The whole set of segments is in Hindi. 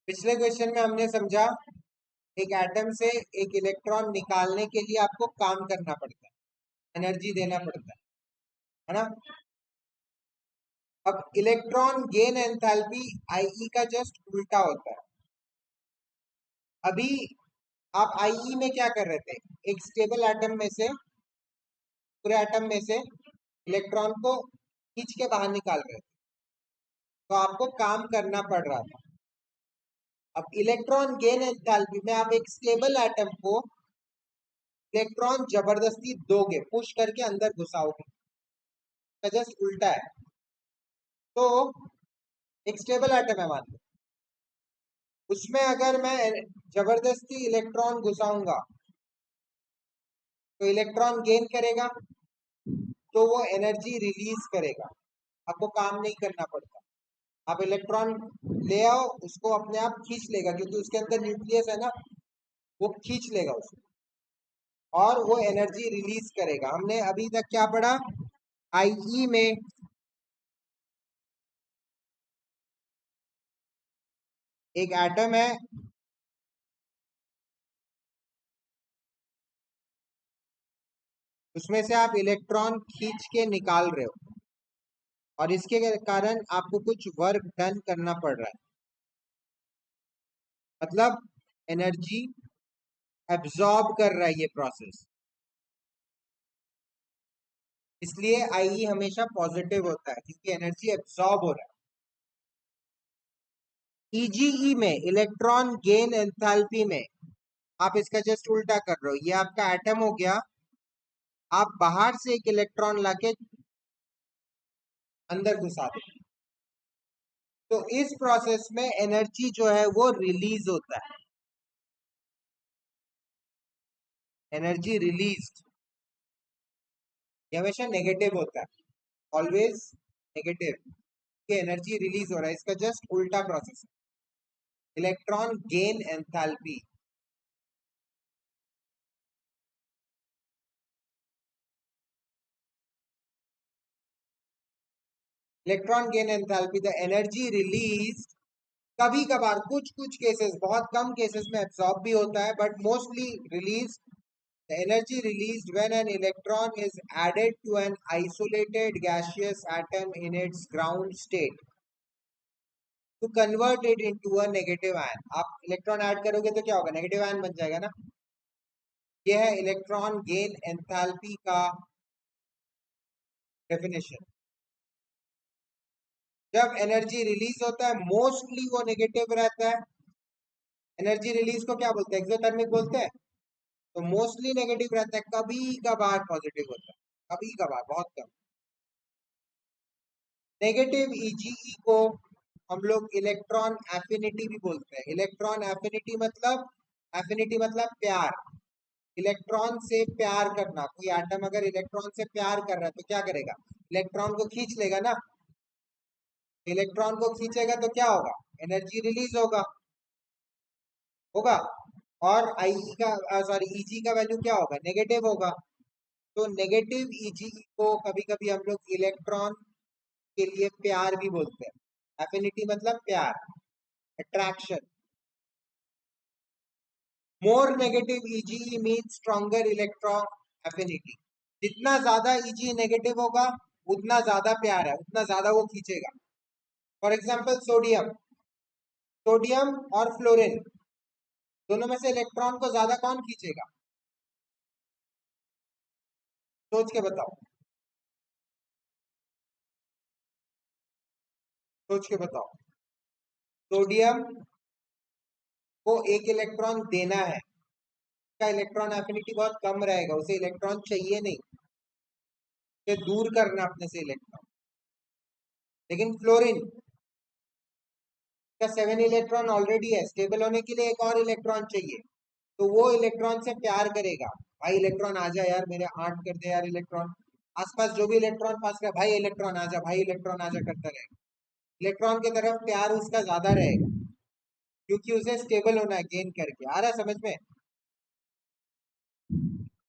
पिछले क्वेश्चन में हमने समझा एक एटम से एक इलेक्ट्रॉन निकालने के लिए आपको काम करना पड़ता है, एनर्जी देना पड़ता है ना। अब इलेक्ट्रॉन गेन एंथैल्पी आईई का जस्ट उल्टा होता है। अभी आप आईई में क्या कर रहे थे, एक स्टेबल एटम में से, पूरे एटम में से इलेक्ट्रॉन को खींच के बाहर निकाल रहे थे, तो आपको काम करना पड़ रहा था। अब इलेक्ट्रॉन गेन एंथैल्पी में आप एक स्टेबल एटम को इलेक्ट्रॉन जबरदस्ती दोगे, पुश करके अंदर घुसाओगे, तो जस्ट उल्टा है। तो एक स्टेबल एटम है मान लो, उसमें अगर मैं जबरदस्ती इलेक्ट्रॉन घुसाऊंगा तो इलेक्ट्रॉन गेन करेगा, तो वो एनर्जी रिलीज करेगा, आपको काम नहीं करना पड़ता। आप इलेक्ट्रॉन ले आओ, उसको अपने आप खींच लेगा, क्योंकि उसके अंदर न्यूक्लियस है ना, वो खींच लेगा उसको और वो एनर्जी रिलीज करेगा। हमने अभी तक क्या पढ़ा, आईई में एक एटम है, उसमें से आप इलेक्ट्रॉन खींच के निकाल रहे हो और इसके कारण आपको कुछ वर्क डन करना पड़ रहा है, मतलब एनर्जी एब्जॉर्ब कर रहा है ये प्रोसेस। इसलिए आईई हमेशा पॉजिटिव होता है, क्योंकि एनर्जी एब्जॉर्ब हो रहा है। ईजीई में, इलेक्ट्रॉन गेन एंथैल्पी में, आप इसका जस्ट उल्टा कर रहे हो। ये आपका एटम हो गया, आप बाहर से एक इलेक्ट्रॉन लाके अंदर घुसा दो, तो इस प्रोसेस में एनर्जी जो है वो रिलीज होता है। एनर्जी रिलीज ये हमेशा नेगेटिव होता है, ऑलवेज नेगेटिव। ये एनर्जी रिलीज हो रहा है, इसका जस्ट उल्टा प्रोसेस है, electron gain enthalpy. Electron gain enthalpy, the energy release, कभी कभार कुछ कुछ केसेस, बहुत कम केसेस में एब्सॉर्ब भी होता है, but mostly release, the energy released when an electron is added to an isolated gaseous atom in its ground state to convert it into a negative ion। आप इलेक्ट्रॉन ऐड करोगे तो क्या होगा, नेगेटिव आयन बन जाएगा ना। यह है इलेक्ट्रॉन गेन एंथैल्पी का डेफिनेशन। जब एनर्जी रिलीज होता है मोस्टली वो नेगेटिव रहता है। एनर्जी रिलीज को क्या बोलते हैं, एक्सोथर्मिक बोलते हैं। तो मोस्टली नेगेटिव रहता है, कभी कभार पॉजिटिव होता है, कभी कभार, बहुत कम। नेगेटिव ईजीई को हम लोग इलेक्ट्रॉन एफिनिटी भी बोलते हैं। इलेक्ट्रॉन एफिनिटी मतलब, एफिनिटी मतलब प्यार, इलेक्ट्रॉन से प्यार करना। कोई एटम अगर इलेक्ट्रॉन से प्यार कर रहा है तो क्या करेगा, इलेक्ट्रॉन को खींच लेगा ना। इलेक्ट्रॉन को खींचेगा तो क्या होगा, एनर्जी रिलीज होगा होगा और आई का सॉरी ईजी का वैल्यू क्या होगा, नेगेटिव होगा। तो नेगेटिव ईजी को कभी कभी हम लोग इलेक्ट्रॉन के लिए प्यार भी बोलते हैं। एफिनिटी मतलब प्यार, attraction. More negative easy mean stronger electron affinity. जितना ज्यादा ईजी नेगेटिव होगा उतना ज्यादा प्यार है, उतना ज्यादा वो खींचेगा। फॉर एग्जाम्पल सोडियम, सोडियम और फ्लोरीन दोनों में से इलेक्ट्रॉन को ज्यादा कौन खींचेगा, सोच के बताओ, सोच के बताओ। सोडियम को एक इलेक्ट्रॉन देना है, उसका इलेक्ट्रॉन एफिनिटी बहुत कम रहेगा, उसे इलेक्ट्रॉन चाहिए नहीं, उसे दूर करना अपने से इलेक्ट्रॉन। लेकिन फ्लोरीन का 7 इलेक्ट्रॉन ऑलरेडी है, स्टेबल होने के लिए एक और इलेक्ट्रॉन चाहिए, तो वो इलेक्ट्रॉन से प्यार करेगा, भाई इलेक्ट्रॉन आ जा यार, मेरे 8 कर दे यार इलेक्ट्रॉन। आसपास जो भी इलेक्ट्रॉन पास कर, भाई इलेक्ट्रॉन आ जा, भाई इलेक्ट्रॉन आ जा करता रहेगा। इलेक्ट्रॉन की तरफ प्यार उसका ज्यादा रहेगा, क्योंकि उसे स्टेबल होना है गेन करके। आ रहा है समझ में।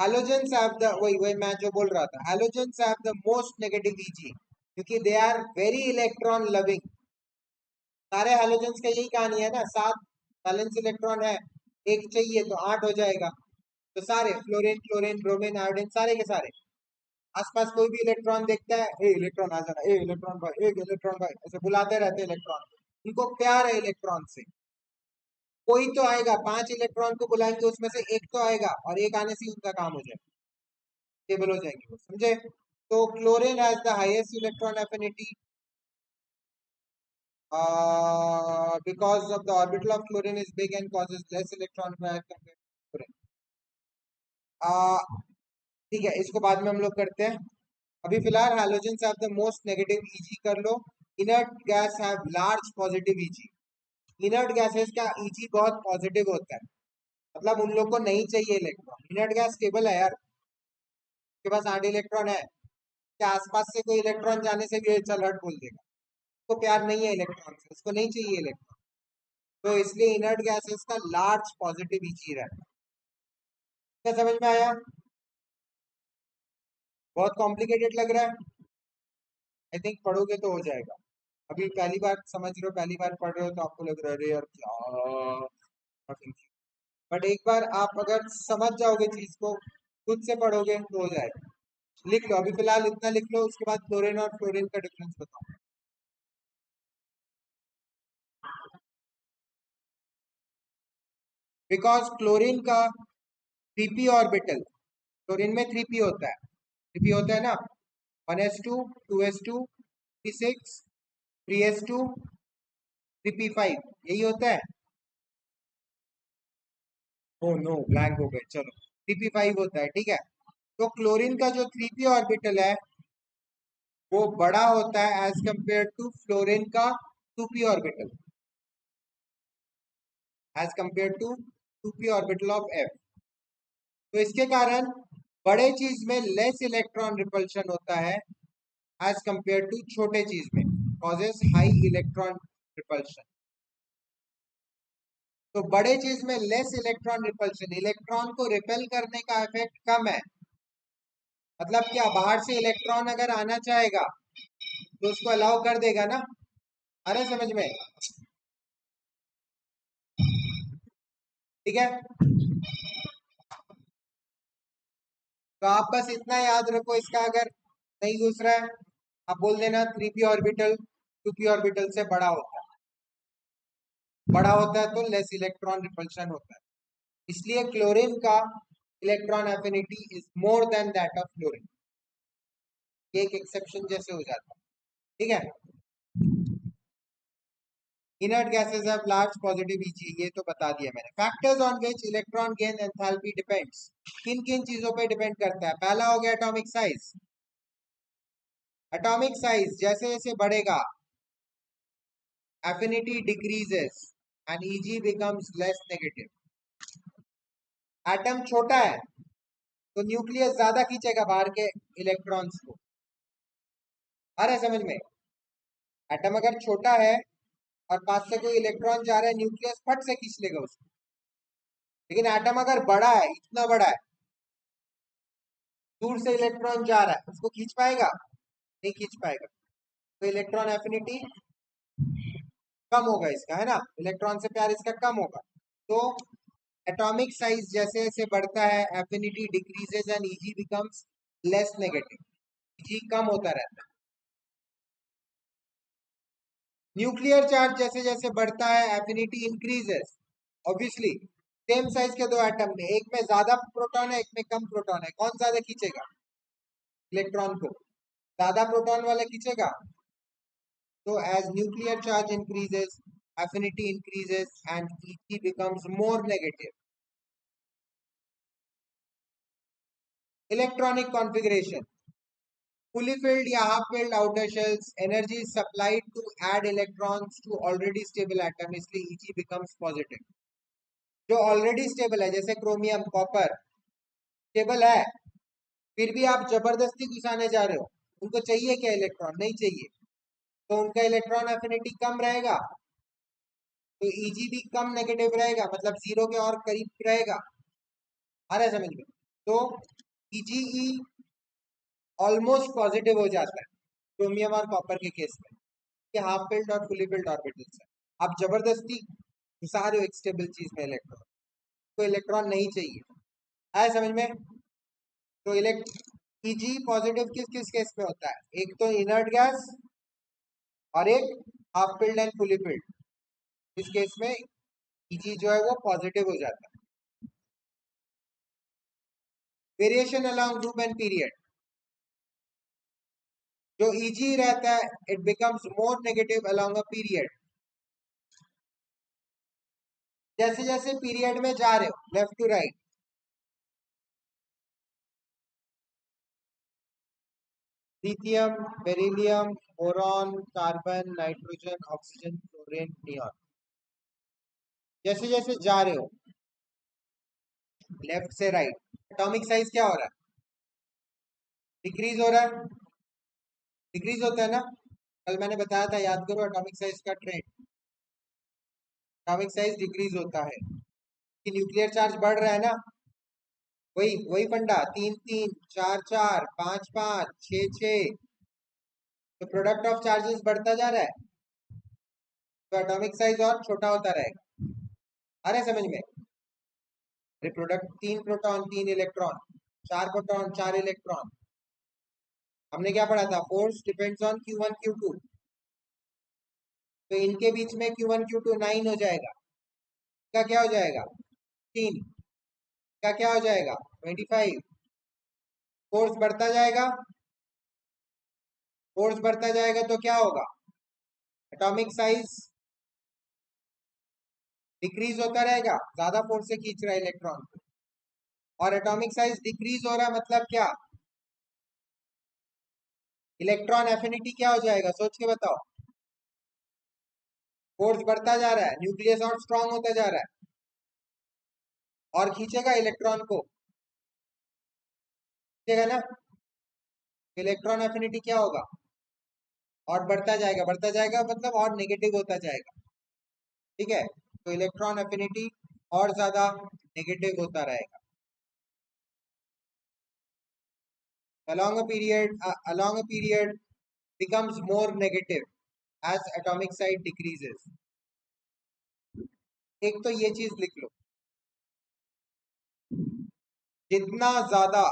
हैलोजेंस हैव द, वही वही मैं जो बोल रहा था, halogens have the most negative EG, क्योंकि they are very electron loving. सारे हैलोजेंस का यही कहानी है ना, 7 वैलेंस इलेक्ट्रॉन है, एक चाहिए तो 8 हो जाएगा। तो सारे फ्लोरीन, क्लोरीन, ब्रोमीन, आयोडीन, सारे के सारे आसपास कोई भी इलेक्ट्रॉन देखता है, ए इलेक्ट्रॉन आ जाना, ए इलेक्ट्रॉन भाई, एक इलेक्ट्रॉन भाई, ऐसे बुलाते रहते हैं इलेक्ट्रॉन। उनको प्यार है इलेक्ट्रॉन से। कोई तो आएगा, 5 इलेक्ट्रॉन को बुलाएंगे, उसमें से एक तो आएगा, और एक आने से ही उनका काम हो जाएगा, स्टेबल हो जाएंगे वो, समझे? तो chlorine has the highest electron affinity because of the orbital of chlorine is big and causes less electron fire compared to chlorine. ठीक है, इसको बाद में हम लोग करते हैं। अभी फिलहाल halogens have the most negative EG कर लो। Inert gas have large positive EG. Inert gases का ईजी बहुत पॉजिटिव होता है, मतलब उन लोग को नहीं चाहिए इलेक्ट्रॉन। इनर्ट गैस स्टेबल है यार, उसके पास 8 इलेक्ट्रॉन है, क्या आसपास से कोई इलेक्ट्रॉन जाने से भी चल हट बोल देगा? उसको प्यार नहीं है इलेक्ट्रॉन से, उसको नहीं चाहिए इलेक्ट्रॉन। तो इसलिए इनर्ट गैसेस का लार्ज पॉजिटिव ईजी रहता है। क्या समझ में आया? बहुत कॉम्प्लिकेटेड लग रहा है? आई थिंक पढ़ोगे तो हो जाएगा। अभी पहली बार समझ रहे हो, पहली बार पढ़ रहे हो, तो आपको लग रहा है अरे यार क्या, बट एक बार आप अगर समझ जाओगे चीज को, खुद से पढ़ोगे तो हो जाएगा। लिख लो, अभी फिलहाल इतना लिख लो, उसके बाद क्लोरीन और फ्लोरीन का डिफरेंस बताओ। बिकॉज क्लोरीन का 3p ऑर्बिटल, क्लोरीन में 3p होता है, 3p होता है ना, 1s2, 2s2, 3p6, 3s2, 3p5, यही होता है। ओ नो, ब्लैंक हो गए, चलो 3p5 होता है, ठीक है। तो क्लोरीन का जो 3p ऑर्बिटल है वो बड़ा होता है एज कंपेयर टू फ्लोरीन का 2p orbital, as compare to 2p orbital of f। तो इसके कारण बड़े चीज में लेस इलेक्ट्रॉन रिपल्शन होता है एज कंपेयर टू छोटे चीज में, कॉजेस हाई इलेक्ट्रॉन रिपल्शन। तो बड़े चीज में लेस इलेक्ट्रॉन रिपल्शन, इलेक्ट्रॉन को रिपेल करने का इफेक्ट कम है। मतलब क्या, बाहर से इलेक्ट्रॉन अगर आना चाहेगा तो उसको अलाउ कर देगा ना, अरे समझ में? ठीक है, तो आप बस इतना याद रखो, इसका अगर नहीं घुस रहा है आप बोल देना 3p ऑर्बिटल 2p ऑर्बिटल से बड़ा होता है, बड़ा होता है तो लेस इलेक्ट्रॉन रिपल्शन होता है। इसलिए क्लोरीन का electron affinity is more than that of fluorine, ये एक एक्सेप्शन जैसे हो जाता है, ठीक है। Inert gases have large positive easy, ये तो बता दिया मैंने। Factors on which electron gain enthalpy depends, किन किन चीजों पे डिपेंड करता है? पहला हो गया एटॉमिक साइज। एटॉमिक साइज जैसे जैसे बढ़ेगा affinity decreases and Eg becomes less negative. Atom छोटा है तो न्यूक्लियस ज्यादा खींचेगा बाहर के इलेक्ट्रॉन्स को, आ रहा है समझ में? एटम अगर छोटा है और पास से कोई इलेक्ट्रॉन जा रहा है, न्यूक्लियस फट से खींच लेगा उसको। लेकिन एटम अगर बड़ा है, इतना बड़ा है, दूर से इलेक्ट्रॉन जा रहा है, उसको खींच पाएगा? नहीं खींच पाएगा। तो इलेक्ट्रॉन एफिनिटी कम होगा इसका, है ना, इलेक्ट्रॉन से प्यार इसका कम होगा। तो एटॉमिक साइज जैसे जैसे बढ़ता है affinity decreases and EG becomes less negative, EG कम होता रहता है। न्यूक्लियर चार्ज जैसे जैसे बढ़ता है affinity increases, obviously. Same size के दो एटम में, एक में ज्यादा प्रोटॉन है, एक में कम प्रोटॉन है, कौन ज्यादा खींचेगा इलेक्ट्रॉन को? ज्यादा प्रोटॉन वाला खींचेगा। तो as nuclear charge increases, affinity increases and Eg becomes more negative. Electronic configuration, fully filled या half filled outer shells, energy is supplied to add electrons to already stable atom, इसलिए Eg becomes positive। जो ऑलरेडी स्टेबल है जैसे क्रोमियम, कॉपर, स्टेबल है, फिर भी आप जबरदस्ती घुसाने जा रहे हो, उनको चाहिए क्या इलेक्ट्रॉन? नहीं चाहिए, तो उनका इलेक्ट्रॉन एफिनिटी कम रहेगा, तो Eg भी कम नेगेटिव रहेगा, मतलब जीरो के और करीब रहेगा। आ रहा है समझ में? तो Ege ऑलमोस्ट पॉजिटिव हो जाता है क्रोमियम और कॉपर के केस में, कि हाफ फिल्ड और फुली फिल्ड ऑर्बिटल्स है। आप जबरदस्ती घुसा रहे हो एक स्टेबल चीज में इलेक्ट्रॉन, तो इलेक्ट्रॉन नहीं चाहिए। आया समझ में? तो Eg पॉजिटिव किस किस केस में होता है? एक तो इनर्ट गैस और एक half filled and fully filled. इस केस में Eg जो है वो पॉजिटिव हो जाता है। Variation along group and period, जो Eg रहता है it becomes more negative along a period. जैसे जैसे पीरियड में जा रहे हो left to right, lithium, beryllium, boron, carbon, nitrogen, oxygen, chlorine, neon, जैसे जैसे जा रहे हो लेफ्ट से राइट, एटॉमिक साइज क्या हो रहा है? डिक्रीज हो रहा है। डिक्रीज होता है ना, कल मैंने बताया था, याद करो एटॉमिक साइज का ट्रेंड। एटॉमिक साइज डिक्रीज होता है कि न्यूक्लियर चार्ज बढ़ रहा है ना, वही वही फंडा, 3 3 4 4 5 5 6 6, तो प्रोडक्ट ऑफ चार्जेस बढ़ता जा रहा है, तो एटॉमिक साइज और छोटा होता रहेगा। आ रहा है समझ में? Product 3 proton 3 electron, 4 proton 4 electron. हमने क्या पढ़ा था? Force depends on Q1 Q2, तो इनके बीच में Q1 Q2 9 हो जाएगा, का क्या हो जाएगा? 3, का क्या हो जाएगा? 25। फोर्स बढ़ता जाएगा, फोर्स बढ़ता जाएगा तो क्या होगा? एटॉमिक साइज डिक्रीज होता रहेगा, ज्यादा फोर्स से खींच रहा है इलेक्ट्रॉन को, और एटॉमिक साइज डिक्रीज हो रहा है मतलब क्या? इलेक्ट्रॉन एफिनिटी क्या हो जाएगा? सोच के बताओ। फोर्स बढ़ता जा रहा है, न्यूक्लियस और स्ट्रांग होता जा रहा है और खींचेगा इलेक्ट्रॉन को, खींचेगा ना। इलेक्ट्रॉन एफिनिटी क्या होगा? और बढ़ता जाएगा मतलब और नेगेटिव होता जाएगा। ठीक है, तो इलेक्ट्रॉन एफिनिटी और ज्यादा नेगेटिव होता रहेगा। along a period becomes more negative as atomic size decreases। एक तो ये चीज लिख लो, जितना ज्यादा,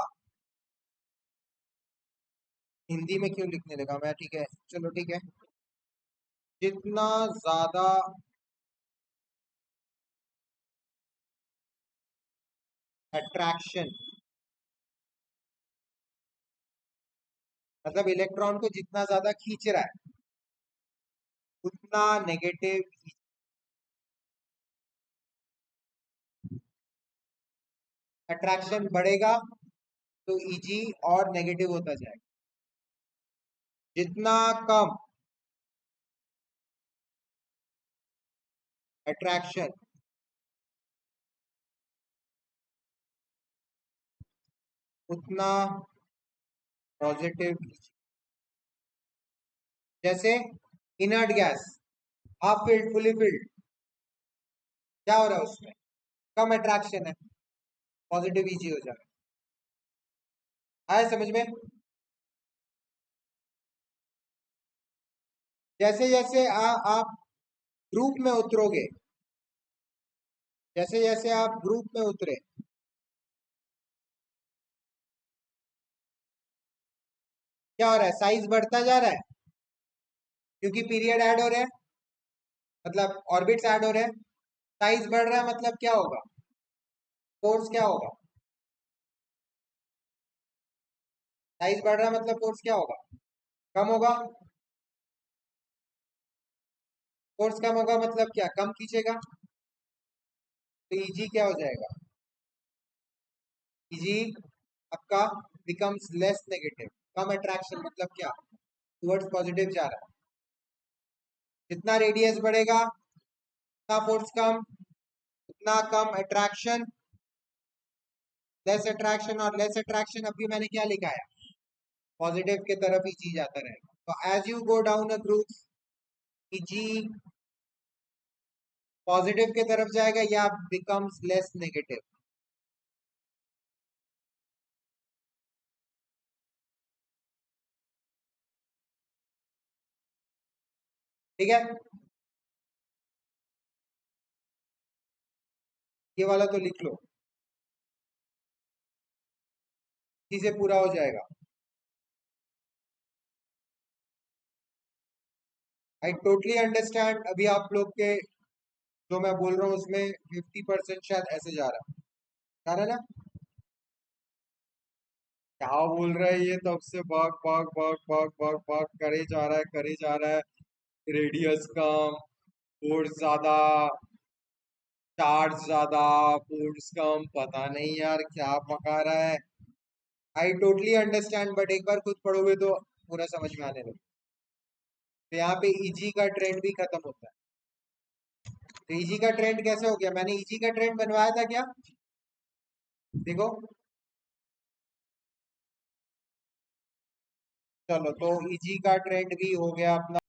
हिंदी में क्यों लिखने लगा मैं, ठीक है चलो ठीक है, जितना ज्यादा अट्रैक्शन, मतलब इलेक्ट्रॉन को जितना ज्यादा खींच रहा है उतना नेगेटिव अट्रैक्शन बढ़ेगा, तो Eg और नेगेटिव होता जाएगा। जितना कम अट्रैक्शन, उतना पॉजिटिव। जैसे inert gas, half field fully field, क्या हो रहा है उसमें? कम अट्रैक्शन है, पॉजिटिव Eg हो जाएगा। आया समझ में? जैसे जैसे आप ग्रुप में उतरोगे, जैसे जैसे आप ग्रुप में उतरे, क्या हो रहा है? साइज बढ़ता जा रहा है, क्योंकि पीरियड ऐड हो रहे हैं, मतलब ऑर्बिट्स ऐड हो रहे हैं। साइज बढ़ रहा है मतलब क्या होगा? फोर्स क्या होगा? साइज बढ़ रहा है मतलब फोर्स क्या होगा? कम होगा। फोर्स कम होगा मतलब क्या? कम खींचेगा, तो Eg क्या हो जाएगा? Eg आपका बिकम्स लेस नेगेटिव, कम अट्रैक्शन मतलब क्या? टुवर्ड्स पॉजिटिव जा रहा है। जितना रेडियस बढ़ेगा उतना फोर्स कम, उतना कम अट्रैक्शन, लेस अट्रैक्शन, और लेस अट्रैक्शन अभी मैंने क्या लिखा है? पॉजिटिव के तरफ ही चीज आता रहेगा। तो as you go down a group, Eg positive के तरफ जाएगा या बिकम्स लेस नेगेटिव। ठीक है, ये वाला तो लिख लो, इसी से पूरा हो जाएगा। I totally understand. अभी आप लोग के जो मैं बोल रहा हूँ उसमें 50% शायद ऐसे जा रहा है ना। क्या बोल रहा है ये, तब से भाग भाग भाग भाग भाग भाग करे जा रहा है, करे जा रहा है। रेडियस कम, फोर्स ज्यादा, चार्ज ज्यादा, फोर्स कम, पता नहीं यार क्या पका रहा है। आई टोटली अंडरस्टैंड, बट एक बार खुद पढ़ोगे तो पूरा समझ में आने लगेगा। तो यहाँ पे इजी का ट्रेंड भी खत्म होता है। तो इजी का ट्रेंड कैसे हो गया, मैंने इजी का ट्रेंड बनवाया था क्या, देखो। चलो तो इजी का ट्रेंड भी हो गया अपना।